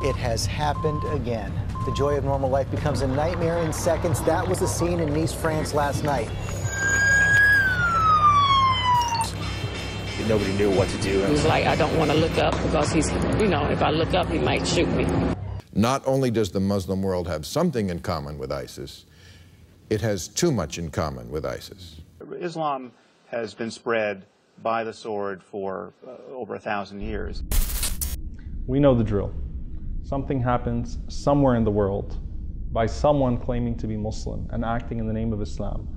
It has happened again. The joy of normal life becomes a nightmare in seconds. That was the scene in Nice, France last night. Nobody knew what to do. He was like, I don't want to look up because he's, if I look up, he might shoot me. Not only does the Muslim world have something in common with ISIS, it has too much in common with ISIS. Islam has been spread by the sword for over 1,000 years. We know the drill. Something happens somewhere in the world by someone claiming to be Muslim and acting in the name of Islam,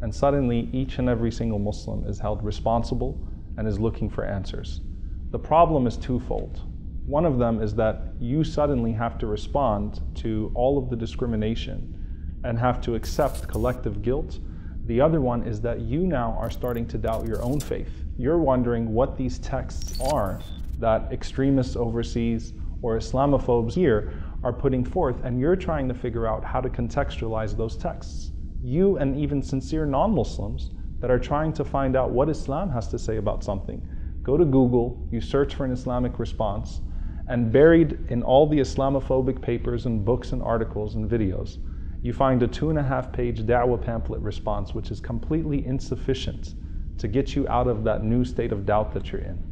and suddenly each and every single Muslim is held responsible and is looking for answers. The problem is twofold. One of them is that you suddenly have to respond to all of the discrimination and have to accept collective guilt. The other one is that you now are starting to doubt your own faith. You're wondering what these texts are that extremists overseas or Islamophobes here are putting forth, and you're trying to figure out how to contextualize those texts. You and even sincere non-Muslims that are trying to find out what Islam has to say about something. Go to Google, you search for an Islamic response, and buried in all the Islamophobic papers and books and articles and videos, you find a 2.5-page da'wah pamphlet response, which is completely insufficient to get you out of that new state of doubt that you're in.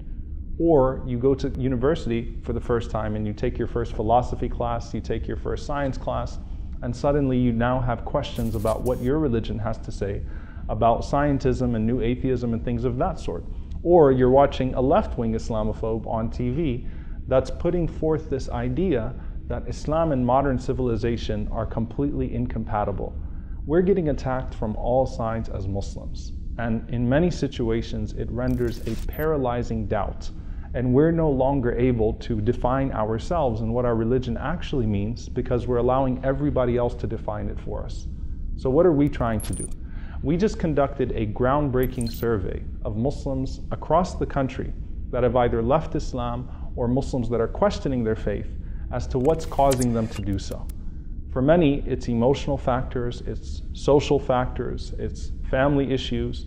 Or you go to university for the first time and you take your first philosophy class, you take your first science class, and suddenly you now have questions about what your religion has to say about scientism and new atheism and things of that sort. Or you're watching a left-wing Islamophobe on TV that's putting forth this idea that Islam and modern civilization are completely incompatible. We're getting attacked from all sides as Muslims, and in many situations it renders a paralyzing doubt, and we're no longer able to define ourselves and what our religion actually means because we're allowing everybody else to define it for us. So what are we trying to do? We just conducted a groundbreaking survey of Muslims across the country that have either left Islam or Muslims that are questioning their faith as to what's causing them to do so. For many, it's emotional factors, it's social factors, it's family issues,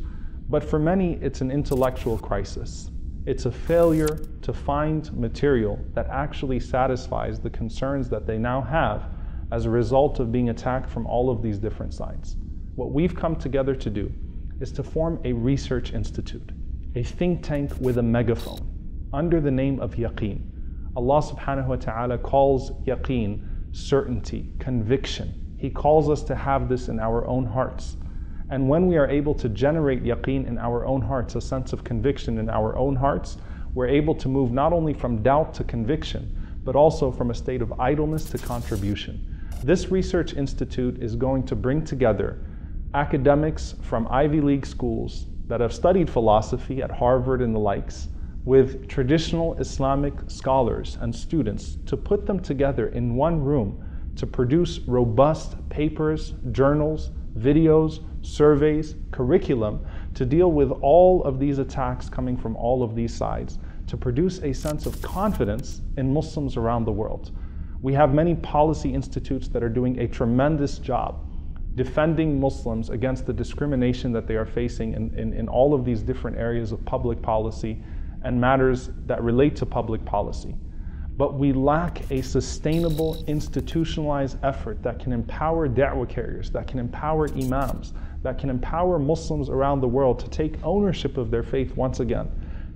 but for many, it's an intellectual crisis. It's a failure to find material that actually satisfies the concerns that they now have as a result of being attacked from all of these different sides. What we've come together to do is to form a research institute, a think tank with a megaphone, under the name of Yaqeen. Allah subhanahu wa ta'ala calls Yaqeen certainty, conviction. He calls us to have this in our own hearts. And when we are able to generate yaqeen in our own hearts, a sense of conviction in our own hearts, we're able to move not only from doubt to conviction, but also from a state of idleness to contribution. This research institute is going to bring together academics from Ivy League schools that have studied philosophy at Harvard and the likes, with traditional Islamic scholars and students, to put them together in one room to produce robust papers, journals, videos, surveys, curriculum to deal with all of these attacks coming from all of these sides, to produce a sense of confidence in Muslims around the world. We have many policy institutes that are doing a tremendous job defending Muslims against the discrimination that they are facing in all of these different areas of public policy and matters that relate to public policy. But we lack a sustainable, institutionalized effort that can empower da'wah carriers, that can empower imams, that can empower Muslims around the world to take ownership of their faith once again,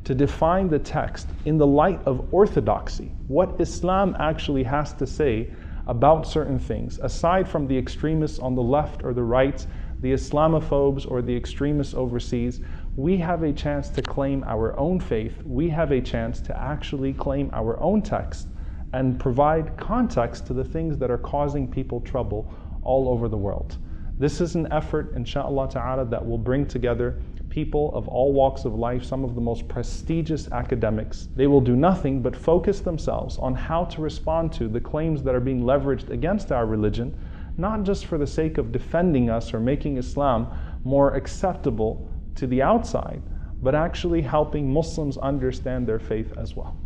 to define the text in the light of orthodoxy, what Islam actually has to say about certain things, aside from the extremists on the left or the right, the Islamophobes or the extremists overseas. We have a chance to claim our own faith. We have a chance to actually claim our own text and provide context to the things that are causing people trouble all over the world. This is an effort, inshallah ta'ala, that will bring together people of all walks of life, some of the most prestigious academics. They will do nothing but focus themselves on how to respond to the claims that are being leveraged against our religion, not just for the sake of defending us or making Islam more acceptable to the outside, but actually helping Muslims understand their faith as well.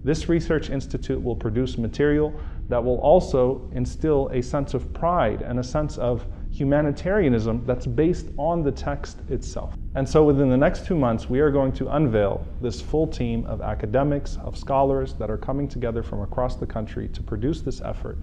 This research institute will produce material that will also instill a sense of pride and a sense of humanitarianism that's based on the text itself. And so within the next 2 months, we are going to unveil this full team of academics, of scholars that are coming together from across the country to produce this effort,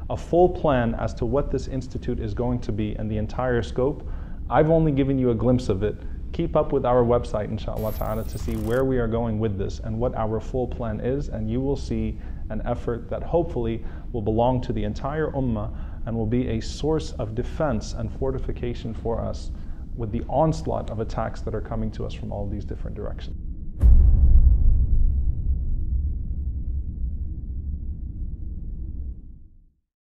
a full plan as to what this institute is going to be and the entire scope. I've only given you a glimpse of it. Keep up with our website, inshallah ta'ala, to see where we are going with this and what our full plan is, and you will see an effort that hopefully will belong to the entire ummah and will be a source of defense and fortification for us with the onslaught of attacks that are coming to us from all these different directions.